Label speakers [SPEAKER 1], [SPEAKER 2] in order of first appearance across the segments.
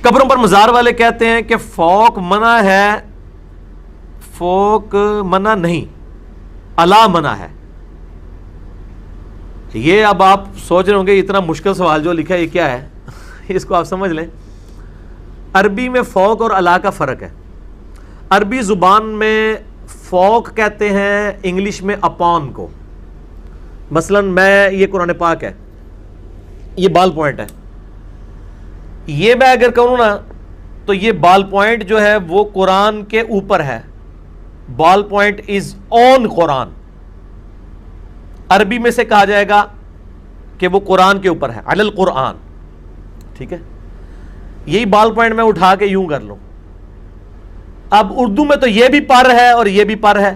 [SPEAKER 1] قبروں پر مزار والے کہتے ہیں کہ فوق منع ہے، فوق منع نہیں، الا منع ہے. یہ اب آپ سوچ رہے ہوں گے اتنا مشکل سوال جو لکھا ہے یہ کیا ہے. اس کو آپ سمجھ لیں. عربی میں فوق اور الا کا فرق ہے. عربی زبان میں فوق کہتے ہیں انگلش میں اپون کو. مثلا میں یہ قرآن پاک ہے، یہ بال پوائنٹ ہے، یہ میں اگر کہوں نا تو یہ بال پوائنٹ جو ہے وہ قرآن کے اوپر ہے. بال پوائنٹ از آن قرآن. عربی میں سے کہا جائے گا کہ وہ قرآن کے اوپر ہے، علی القرآن. ٹھیک ہے، یہی بال پوائنٹ میں اٹھا کے یوں کر لوں. اب اردو میں تو یہ بھی پر ہے اور یہ بھی پر ہے،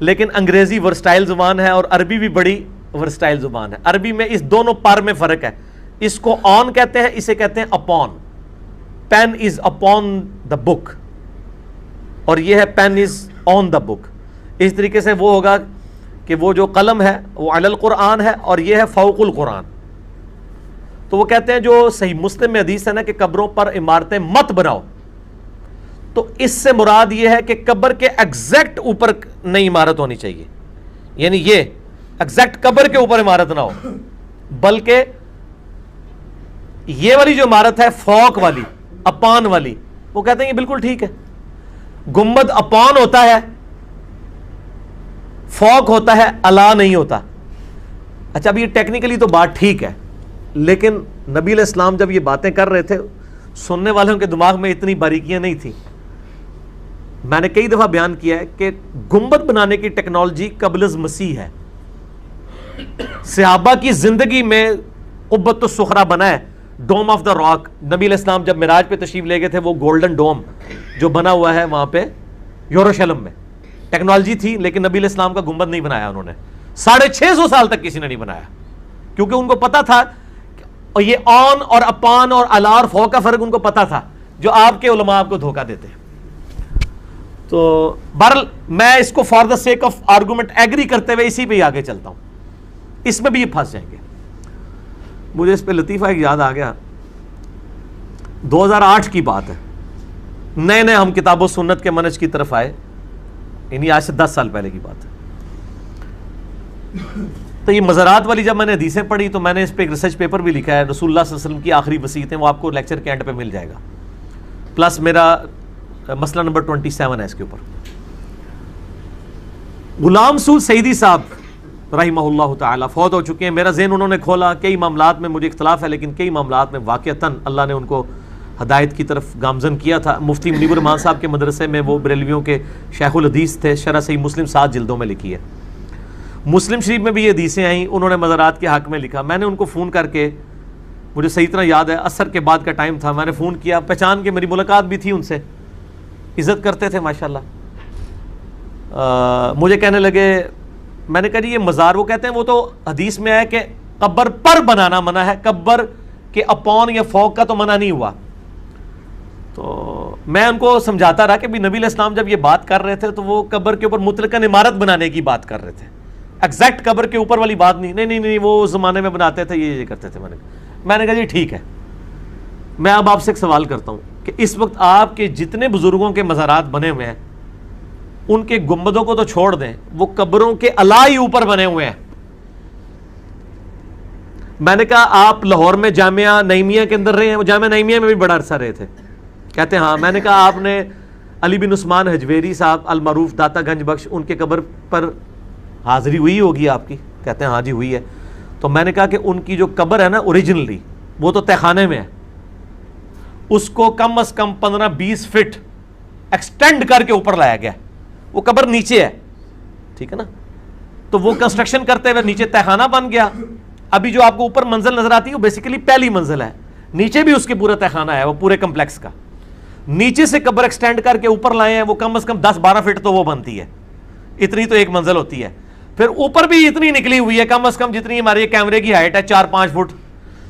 [SPEAKER 1] لیکن انگریزی ورسٹائل زبان ہے اور عربی بھی بڑی ورسٹائل زبان ہے. عربی میں اس دونوں پر میں فرق ہے. اس کو آن کہتے ہیں، اسے کہتے ہیں upon. Pen is upon the book اور یہ ہے پین از آن دا بک. اس طریقے سے وہ ہوگا کہ وہ جو قلم ہے وہ علی القرآن ہے اور یہ ہے فوق القرآن. تو وہ کہتے ہیں جو صحیح مسلم میں حدیث ہے نا کہ قبروں پر عمارتیں مت بناؤ، تو اس سے مراد یہ ہے کہ قبر کے ایگزیکٹ اوپر نئی عمارت ہونی چاہیے. یعنی یہ ایگزیکٹ قبر کے اوپر عمارت نہ ہو، بلکہ یہ والی جو عمارت ہے فوق والی، اپان والی، وہ کہتے ہیں یہ بالکل ٹھیک ہے. گنبد اپان ہوتا ہے، فوق ہوتا ہے، الا نہیں ہوتا. اچھا اب یہ ٹیکنیکلی تو بات ٹھیک ہے، لیکن نبی علیہ السلام جب یہ باتیں کر رہے تھے سننے والوں کے دماغ میں اتنی باریکیاں نہیں تھیں. میں نے کئی دفعہ بیان کیا ہے کہ گنبد بنانے کی ٹیکنالوجی قبل از مسیح ہے. صحابہ کی زندگی میں قبۃ الصخرہ بنا ہے، ڈوم آف دا راک. نبی علیہ السلام جب معراج پہ تشریف لے گئے تھے وہ گولڈن ڈوم جو بنا ہوا ہے وہاں پہ یروشلم میں، ٹیکنالوجی تھی لیکن نبی علیہ السلام کا گنبد نہیں بنایا انہوں نے. 650 سال تک کسی نے نہیں بنایا، کیونکہ ان کو پتا تھا اور یہ آن اور اپان اور الا اور فوق کا فرق ان کو پتا تھا، جو آپ کے علماء آپ کو دھوکہ دیتے ہیں. تو بہرحال میں اس کو for the sake of argument agree کرتے ہوئے اسی پہ ہی آگے چلتا ہوں. اس میں بھی یہ پھنس جائیں گے. مجھے اس پہ لطیفہ ایک یاد آ گیا. 2008 کی بات ہے، نئے نئے ہم کتاب و سنت کے منہج کی طرف آئے، یعنی آج سے 10 سال پہلے کی بات ہے. تو یہ مزارات والی جب میں نے حدیثیں پڑھی تو میں نے اس پہ ایک ریسرچ پیپر بھی لکھا ہے، رسول اللہ صلی اللہ علیہ وسلم کی آخری وصیتیں، وہ آپ کو لیکچر کے اینڈ پہ مل جائے گا. پلس میرا مسئلہ نمبر 27 ہے اس کے اوپر. غلام سول سعیدی صاحب رحمہ اللہ تعالی فوت ہو چکے ہیں. میرا ذہن انہوں نے کھولا. کئی معاملات میں مجھے اختلاف ہے، لیکن کئی معاملات میں واقعتاً اللہ نے ان کو ہدایت کی طرف گامزن کیا تھا. مفتی منیب الرحمان صاحب کے مدرسے میں وہ بریلویوں کے شیخ الحدیث تھے. شرح صحیح مسلم 7 جلدوں میں لکھی ہے. مسلم شریف میں بھی یہ حدیثیں آئیں، انہوں نے مزارات کے حق میں لکھا. میں نے ان کو فون کر کے، مجھے صحیح طرح یاد ہے عصر کے بعد کا ٹائم تھا، میں نے فون کیا، پہچان کے میری ملاقات بھی تھی ان سے، عزت کرتے تھے ماشاءاللہ. مجھے کہنے لگے، میں نے کہا جی یہ مزار، وہ کہتے ہیں وہ تو حدیث میں ہے کہ قبر پر بنانا منع ہے، قبر کے اپون یا فوق کا تو منع نہیں ہوا. تو میں ان کو سمجھاتا رہا کہ بھی نبی علیہ السلام جب یہ بات کر رہے تھے تو وہ قبر کے اوپر مطلقاً عمارت بنانے کی بات کر رہے تھے، ایگزیکٹ قبر کے اوپر والی بات نہیں. نہیں وہ اس زمانے میں بناتے تھے، یہ کرتے تھے. میں نے کہا جی ٹھیک ہے. میں اب آپ سے ایک سوال کرتا ہوں کہ اس وقت آپ کے جتنے بزرگوں کے مزارات بنے ہوئے ہیں ان کے گنبدوں کو تو چھوڑ دیں، وہ قبروں کے الائی اوپر بنے ہوئے ہیں. میں نے کہا آپ لاہور میں جامعہ نعیمیہ کے اندر رہے ہیں، وہ جامعہ نعیمیہ میں بھی بڑا عرصہ رہے تھے. کہتے ہیں ہاں. میں نے کہا آپ نے علی بن عثمان حجویری صاحب المعروف داتا گنج بخش، ان کے قبر پر حاضری ہوئی ہوگی آپ کی؟ کہتے ہیں ہاں جی ہوئی ہے. تو میں نے کہا کہ ان کی جو قبر ہے نا اوریجنلی وہ تو تہ خانے میں ہے، اس کو کم از کم 15-20 فٹ ایکسٹینڈ کر کے اوپر لایا گیا. وہ قبر نیچے ہے، ٹھیک ہے نا. تو وہ کنسٹرکشن کرتے ہوئے نیچے تہ خانہ بن گیا. ابھی جو آپ کو اوپر منزل نظر آتی ہے وہ بیسیکلی پہلی منزل ہے، نیچے بھی اس کے پورا تہ خانہ ہے، وہ پورے کمپلیکس کا. نیچے سے قبر ایکسٹینڈ کر کے اوپر لائے ہیں، وہ کم از کم 10-12 فٹ تو وہ بنتی ہے، اتنی تو ایک منزل ہوتی ہے. پھر اوپر بھی اتنی نکلی ہوئی ہے کم از کم جتنی ہماری کیمرے کی ہائٹ ہے 4-5 فٹ.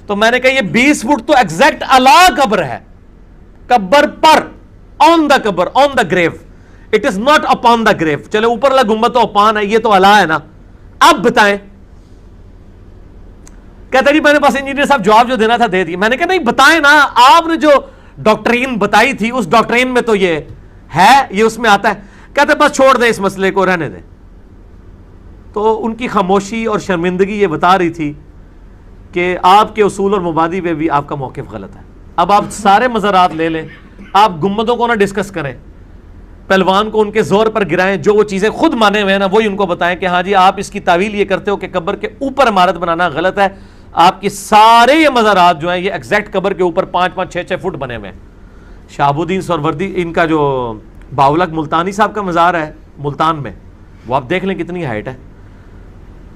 [SPEAKER 1] تو میں نے کہا یہ 20 فٹ تو ایگزیکٹ الا قبر ہے، قبر پر، آن دا قبر، on the grave. It is not upon the grave. چلے اوپر والا گنبد تو اپان ہے، یہ تو الا ہے نا. اب بتائیں کہتے جی میں نے بس انجینئر صاحب جواب جو دینا تھا دے دیا. میں نے کہا نہیں بتائیں نا, آپ نے جو ڈاکٹرین بتائی تھی اس ڈاکٹرین میں تو یہ ہے, یہ اس میں آتا ہے. کہتے بس چھوڑ دیں اس مسئلے کو, رہنے دیں. تو ان کی خاموشی اور شرمندگی یہ بتا رہی تھی کہ آپ کے اصول اور مبادی پہ بھی آپ کا موقف غلط ہے. اب آپ سارے مزارات لے لیں, آپ گنبدوں کو نہ ڈسکس کریں, پہلوان کو ان کے زور پر گرائیں, جو وہ چیزیں خود مانے ہوئے ہیں نا وہی ان کو بتائیں کہ ہاں جی آپ اس کی تعویل یہ کرتے ہو کہ قبر کے اوپر عمارت بنانا غلط ہے. آپ کی سارے یہ مزارات جو ہیں یہ ایگزیکٹ قبر کے اوپر 5-5 6-6 فٹ بنے ہوئے ہیں. شہاب الدین سہروردی ان کا جو باولک ملتانی صاحب کا مزار ہے ملتان میں, وہ آپ دیکھ لیں کتنی ہائٹ ہے.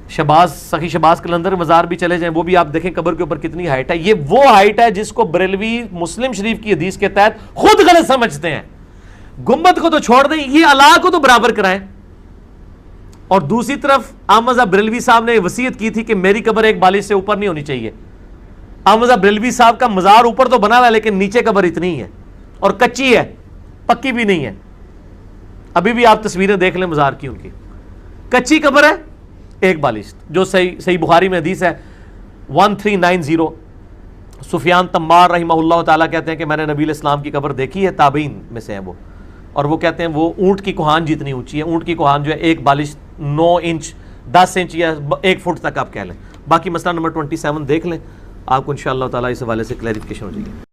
[SPEAKER 1] شہباز سخی شہباز قلندر مزار بھی چلے جائیں, وہ بھی آپ دیکھیں قبر کے اوپر کتنی ہائٹ ہے. یہ وہ ہائٹ ہے جس کو بریلوی مسلم شریف کی حدیث کے تحت خود غلط سمجھتے ہیں. گنبد کو تو چھوڑ دیں, یہ اللہ کو تو برابر کرائیں. اور دوسری طرف احمد صاحب بریلوی صاحب نے وصیت کی تھی کہ میری قبر ایک بالش سے اوپر نہیں ہونی چاہیے. احمد صاحب بریلوی صاحب کا مزار اوپر تو بنا ہوا ہے لیکن نیچے قبر اتنی ہے اور کچی ہے, پکی بھی نہیں ہے. ابھی بھی آپ تصویریں دیکھ لیں مزار کی, ان کی کچی قبر ہے, ایک بالش. جو صحیح بخاری میں حدیث ہے 1390, سفیان تمار رحمہ اللہ تعالیٰ کہتے ہیں کہ میں نے نبی علیہ السلام کی قبر دیکھی ہے, تابعین میں سے ہیں وہ, اور وہ کہتے ہیں وہ اونٹ کی کوہان جتنی اونچی ہے. اونٹ کی کوہان جو ہے ایک بالش 9 انچ 10 انچ یا 1 فٹ تک آپ کہہ لیں. باقی مسئلہ نمبر 27 دیکھ لیں, آپ کو انشاءاللہ تعالیٰ اس حوالے سے کلیریفیکیشن ہو جائے گی.